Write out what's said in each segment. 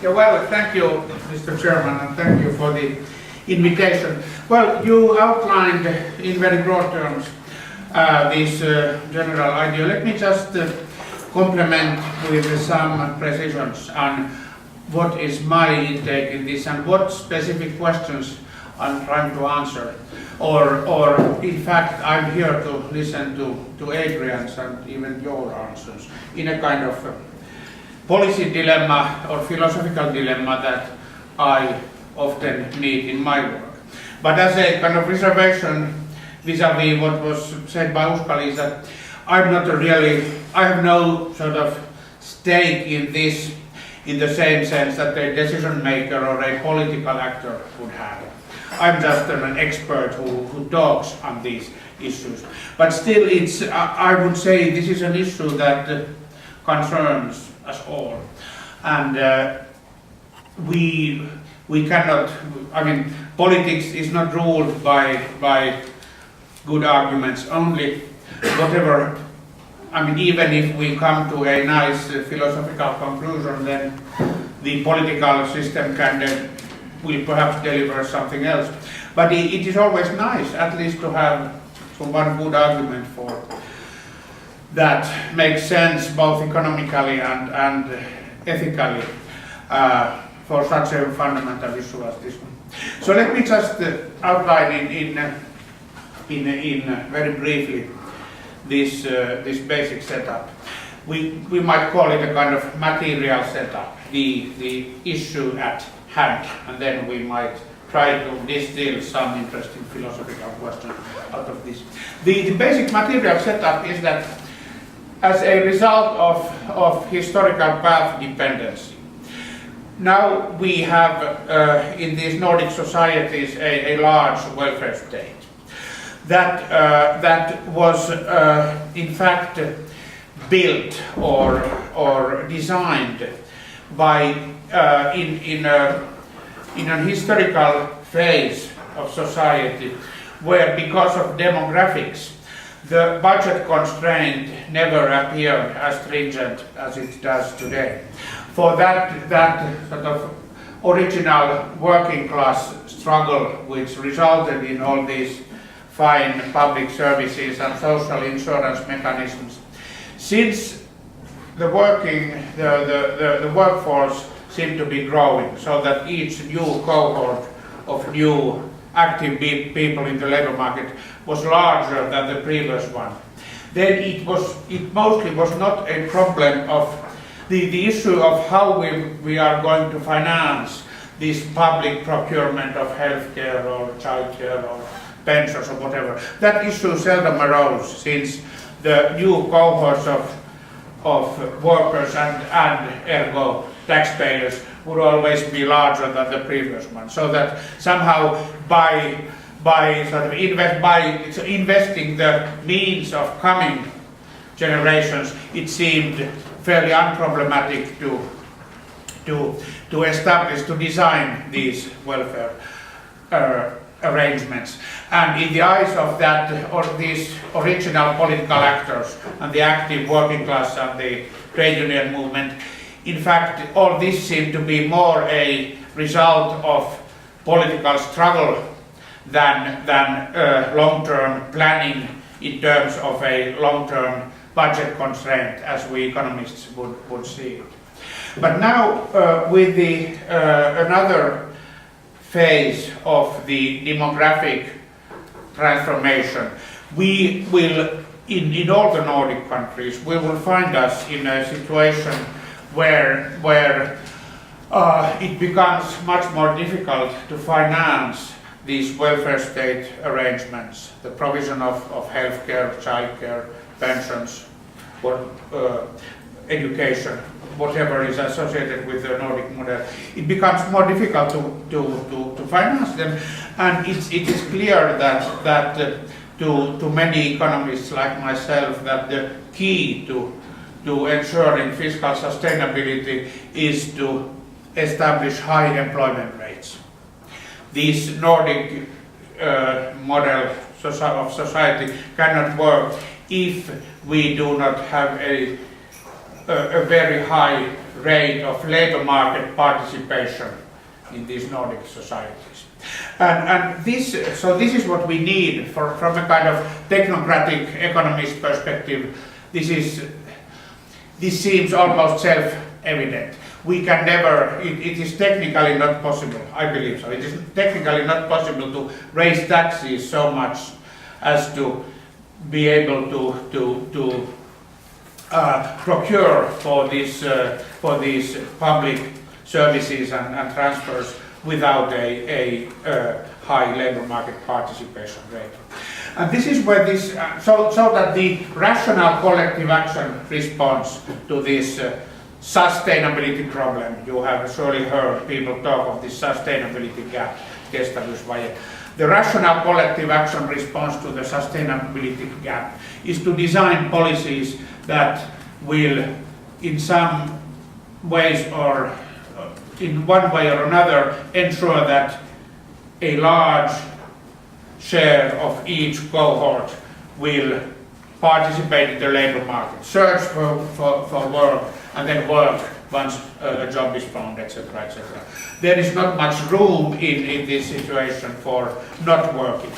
Yeah, well, thank you, Mr. Chairman, and thank you for the invitation. Well, you outlined in very broad terms this general idea. Let me just complement with some precisions on what is my intake in this and what specific questions I'm trying to answer. Or in fact, I'm here to listen to Adrian's and even your answers in a kind of policy dilemma or philosophical dilemma that I often meet in my work. But as a kind of reservation vis-a-vis what was said by Uskali is that I have no sort of stake in this in the same sense that a decision maker or a political actor would have. I'm just an expert who talks on these issues. But still, I would say this is an issue that concerns us all. And we cannot, I mean, politics is not ruled by good arguments only. Whatever, I mean, even if we come to a nice philosophical conclusion, then the political system will perhaps deliver something else. But it is always nice, at least, to have one good argument for that makes sense both economically and ethically for such a fundamental issue as this one. So let me just outline in very briefly this basic setup. We might call it a kind of material setup, the issue at hand, and then we might try to distill some interesting philosophical questions out of this. The basic material setup is that as a result of historical path dependency, now we have in these Nordic societies a large welfare state that was in fact built or designed by in a historical phase of society where, because of demographics, the budget constraint never appeared as stringent as it does today. For that sort of original working class struggle, which resulted in all these fine public services and social insurance mechanisms, since the workforce seemed to be growing, so that each new cohort of new active people in the labor market was larger than the previous one, then it mostly was not a problem of the issue of how we are going to finance this public procurement of healthcare or childcare or pensions or whatever. That issue seldom arose, since the new cohorts of workers and ergo taxpayers would always be larger than the previous one. So that somehow by investing the means of coming generations, it seemed fairly unproblematic to establish, to design these welfare arrangements. And in the eyes of that, or these original political actors and the active working class and the trade union movement, in fact, all this seemed to be more a result of political struggle than long-term planning in terms of a long-term budget constraint, as we economists would see it. But now, with another phase of the demographic transformation, we will, in all the Nordic countries, we will find us in a situation where it becomes much more difficult to finance these welfare state arrangements, the provision of healthcare, childcare, pensions, education, whatever is associated with the Nordic model. It becomes more difficult to finance them, and it is clear that to many economists like myself, that the key to ensuring fiscal sustainability is to establish high employment rates. This Nordic model of society cannot work if we do not have a very high rate of labor market participation in these Nordic societies. And this is what we need from a kind of technocratic economist perspective. This seems almost self-evident. We can never, it is technically not possible, I believe so, it is technically not possible to raise taxes so much as to be able to procure for these public services and transfers without a high labor market participation rate. And this is where this, so that the rational collective action response to this sustainability problem. You have surely heard people talk of this sustainability gap, kestävyysvaje. The rational collective action response to the sustainability gap is to design policies that will, in some ways or in one way or another, ensure that a large share of each cohort will participate in the labor market, search for work, and then work once a job is found, etc., etc. There is not much room in this situation for not working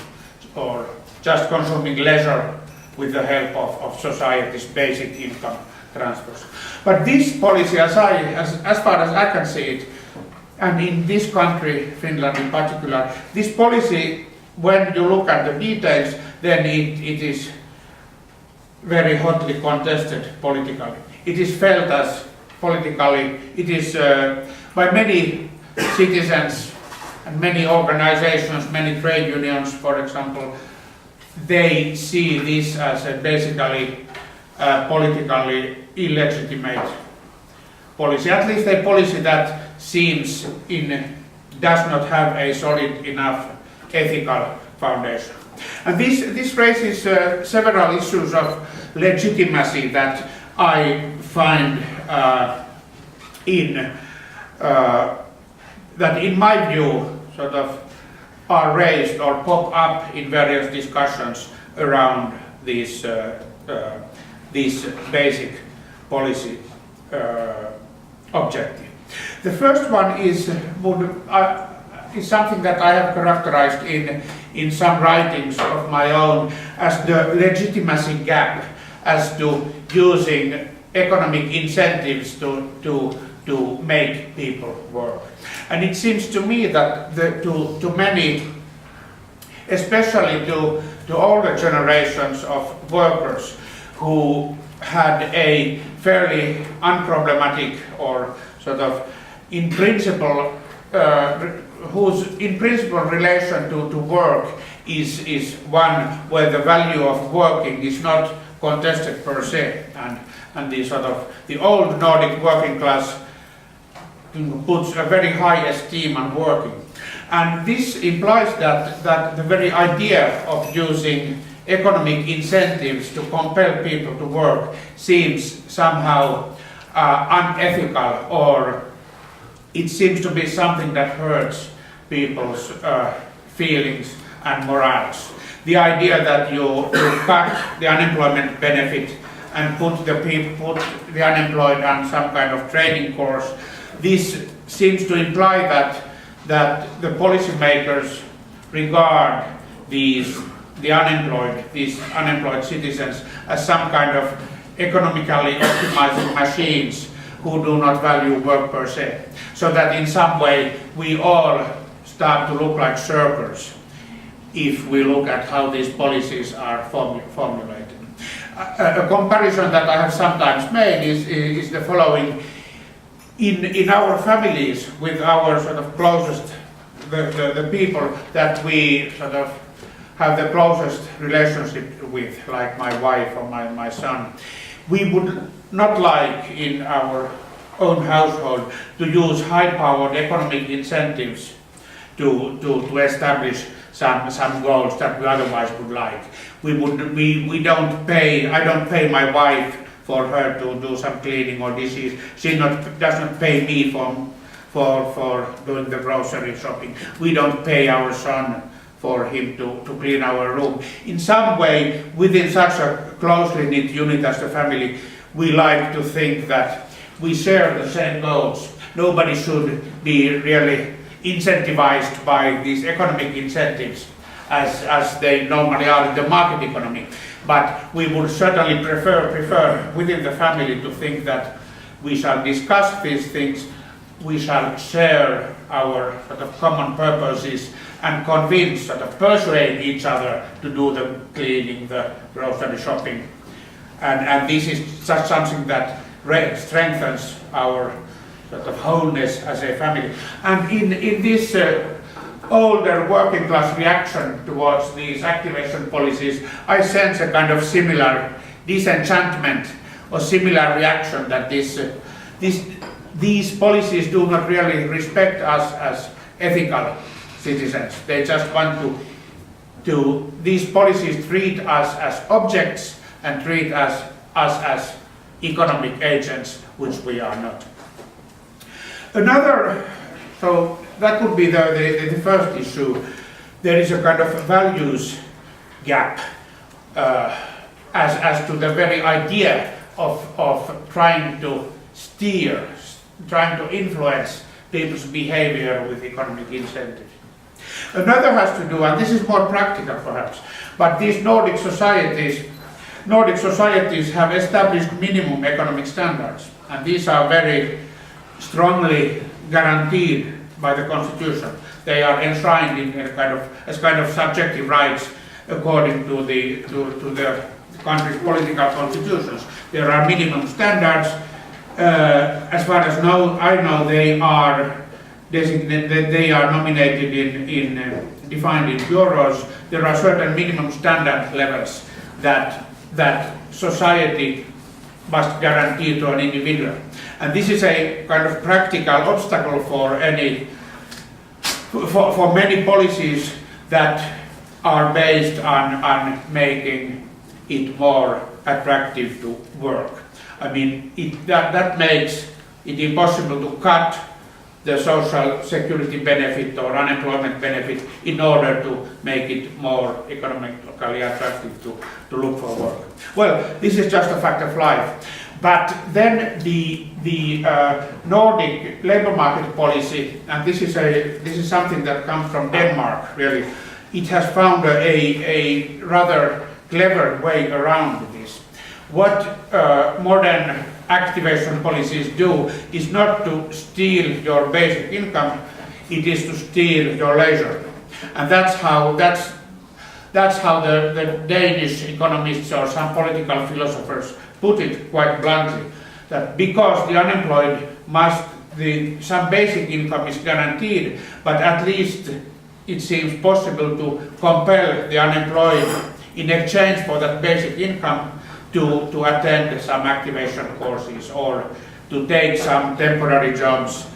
or just consuming leisure with the help of society's basic income transfers. But this policy, as far as I can see it, and in this country, Finland in particular, this policy, when you look at the details, then it is very hotly contested politically. It is felt as politically, it is by many citizens and many organizations, many trade unions, for example, they see this as a basically politically illegitimate policy, at least a policy that seems does not have a solid enough ethical foundation. And this raises several issues of legitimacy that I find that in my view sort of are raised or pop up in various discussions around this basic policy objective. The first one is something that I have characterized in some writings of my own as the legitimacy gap, as to using economic incentives to make people work. And it seems to me that to many, especially to older generations of workers who had a fairly unproblematic or sort of in principle whose in principle relation to work is one where the value of working is not contested per se, and the old Nordic working class puts a very high esteem on working. And this implies that the very idea of using economic incentives to compel people to work seems somehow unethical, or it seems to be something that hurts people's feelings and morals. The idea that you cut the unemployment benefit and put the unemployed on some kind of training course, this seems to imply that the policymakers regard these unemployed citizens as some kind of economically optimizing machines who do not value work per se. So that in some way we all start to look like shirkers if we look at how these policies are formulated. A comparison that I have sometimes made is the following. In our families, with our sort of closest, the people that we sort of have the closest relationship with, like my wife or my son, we would not like in our own household to use high-powered economic incentives to establish some goals that we otherwise would like. We don't pay. I don't pay my wife for her to do some cleaning or dishes. She does not pay me for doing the grocery shopping. We don't pay our son for him to clean our room. In some way, within such a closely knit unit as the family, we like to think that we share the same goals. Nobody should be really incentivized by these economic incentives as they normally are in the market economy. But we would certainly prefer within the family to think that we shall discuss these things, we shall share our sort of common purposes and convince, sort of persuade each other to do the cleaning, the grocery shopping. And this is just something that strengthens our sort of wholeness as a family. And in this older working class reaction towards these activation policies, I sense a kind of similar disenchantment or similar reaction that these policies do not really respect us as ethical citizens. They just want these policies treat us as objects and treat us as economic agents, which we are not. So that would be the first issue. There is a kind of values gap as to the very idea of trying to steer, trying to influence people's behavior with economic incentives. Another has to do, and this is more practical perhaps, but these Nordic societies have established minimum economic standards, and these are very strongly guaranteed by the constitution. They are enshrined in as kind of subjective rights according to the country's political constitutions. There are minimum standards. As far as I know, they are designated. They are nominated defined in bureaus. There are certain minimum standard levels that society must guarantee to an individual. And this is a kind of practical obstacle for many policies that are based on making it more attractive to work. I mean, that makes it impossible to cut the social security benefit or unemployment benefit in order to make it more economically attractive to look for work. Well, this is just a fact of life. But then the Nordic labor market policy, and this is something that comes from Denmark, really. It has found a rather clever way around this. What modern activation policies do is not to steal your basic income, it is to steal your leisure. And that's how the Danish economists or some political philosophers put it quite bluntly, that because the unemployed some basic income is guaranteed, but at least it seems possible to compel the unemployed in exchange for that basic income to attend some activation courses or to take some temporary jobs,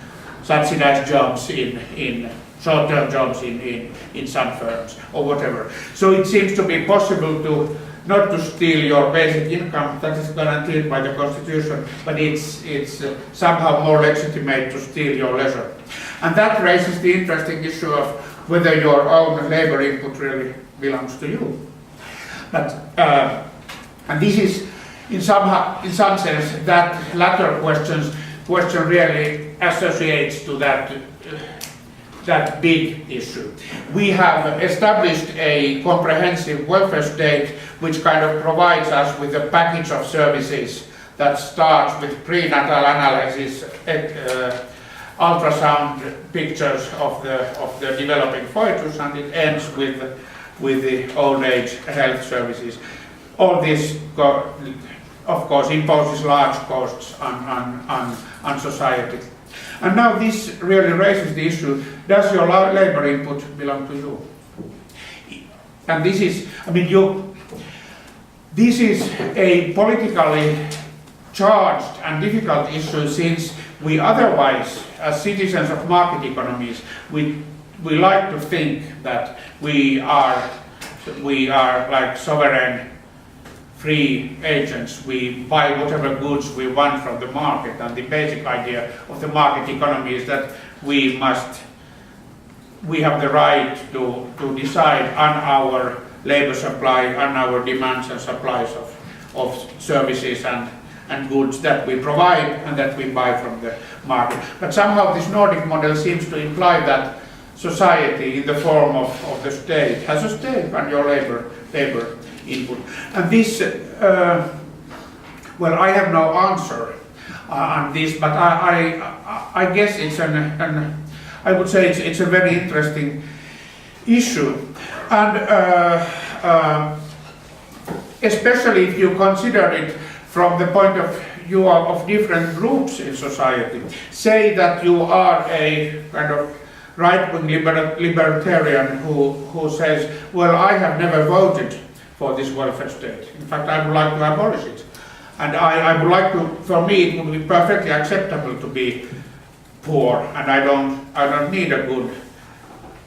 subsidized jobs in short-term jobs in some firms or whatever. So it seems to be possible not to steal your basic income, that is guaranteed by the constitution, but it's somehow more legitimate to steal your leisure. And that raises the interesting issue of whether your own labor input really belongs to you. But and this is, in some sense, that latter question really associates to that big issue. We have established a comprehensive welfare state which kind of provides us with a package of services that starts with prenatal analysis, ultrasound pictures of the developing fetus, and it ends with the old age health services. All this, of course, imposes large costs on society. And now this really raises the issue, does your labor input belong to you? And this is, this is a politically charged and difficult issue, since we otherwise, as citizens of market economies, we like to think that we are like sovereign free agents. We buy whatever goods we want from the market, and the basic idea of the market economy is that we have the right to decide on our labor supply, on our demands and supplies of services and goods that we provide and that we buy from the market. But somehow this Nordic model seems to imply that society in the form of the state has a stake on your labor input. And this, well, I have no answer on this, but I guess it's I would say it's a very interesting issue. And especially if you consider it from the point of view of different groups in society. Say that you are a kind of right-wing libertarian who says, well, I have never voted for this welfare state. In fact, I would like to abolish it. And I would like to, for me, it would be perfectly acceptable to be poor, and I don't need a good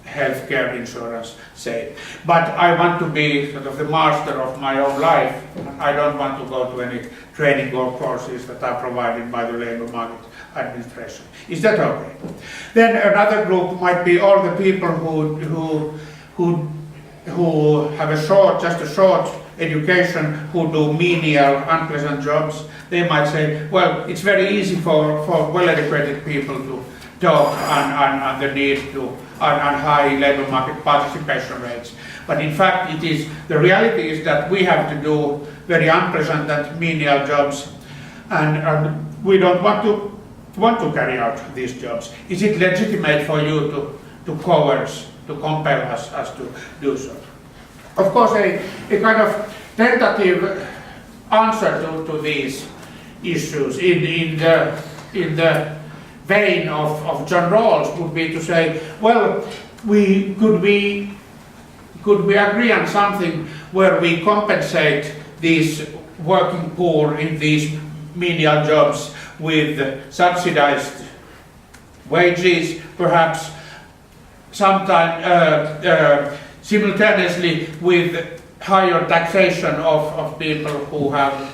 healthcare insurance, say. But I want to be sort of the master of my own life. I don't want to go to any training or courses that are provided by the labor market administration. Is that okay? Then another group might be all the people who have just a short education, who do menial, unpleasant jobs. They might say, well, it's very easy for well-educated people to talk on the need to on high labor market participation rates. But in fact, the reality is that we have to do very unpleasant and menial jobs, and we don't want to carry out these jobs. Is it legitimate for you to coerce, to compel us to do so? Of course, a kind of tentative answer to these issues in the vein of John Rawls would be to say, well, could we agree on something where we compensate these working poor in these menial jobs with subsidized wages, perhaps sometime simultaneously with higher taxation of people who have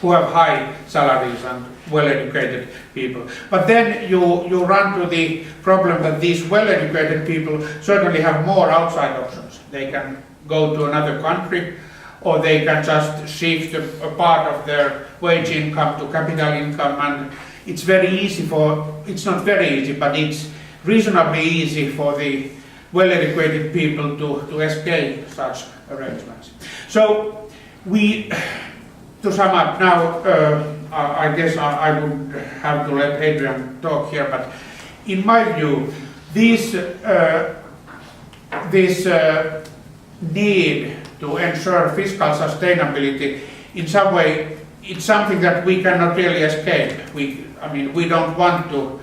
high salaries and well-educated people. But then you run to the problem that these well-educated people certainly have more outside options. They can go to another country, or they can just shift a part of their wage income to capital income, and it's very easy it's not very easy, but it's reasonably easy for the well-educated people to escape such arrangements. So to sum up now, I guess I would have to let Adrian talk here, but in my view, this need to ensure fiscal sustainability, in some way, it's something that we cannot really escape. We don't want to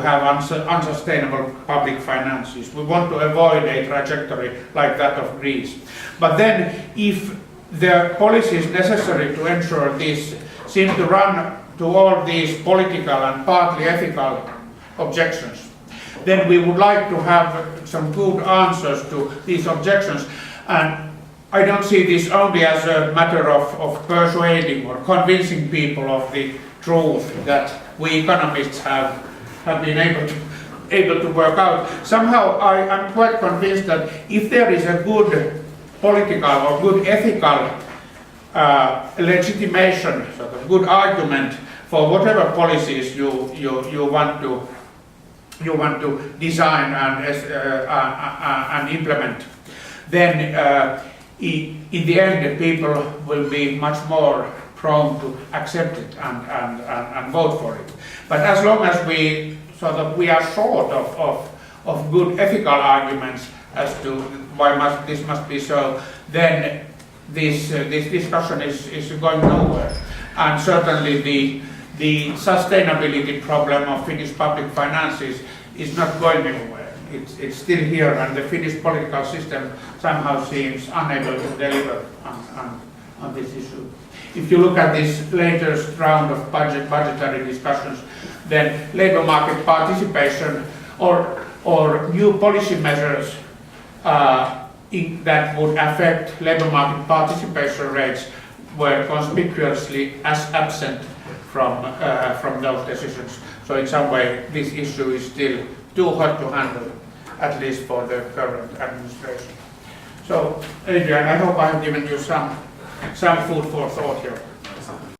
have unsustainable public finances. We want to avoid a trajectory like that of Greece. But then, if the policies necessary to ensure this seem to run to all these political and partly ethical objections, then we would like to have some good answers to these objections. And I don't see this only as a matter of persuading or convincing people of the truth that we economists have been able to work out. Somehow I'm quite convinced that if there is a good political or good ethical legitimation, sort of good argument for whatever policies you want to design and implement, then in the end people will be much more prone to accept it and vote for it. But as long as we are short of good ethical arguments as to why this must be so, then this discussion is going nowhere. And certainly the sustainability problem of Finnish public finances is not going anywhere. It's still here, and the Finnish political system somehow seems unable to deliver on this issue. If you look at this latest round of budgetary discussions, then labor market participation or new policy measures that would affect labor market participation rates were conspicuously absent from those decisions. So in some way, this issue is still too hot to handle, at least for the current administration. So, Adrian, I hope I have given you some food for thought here.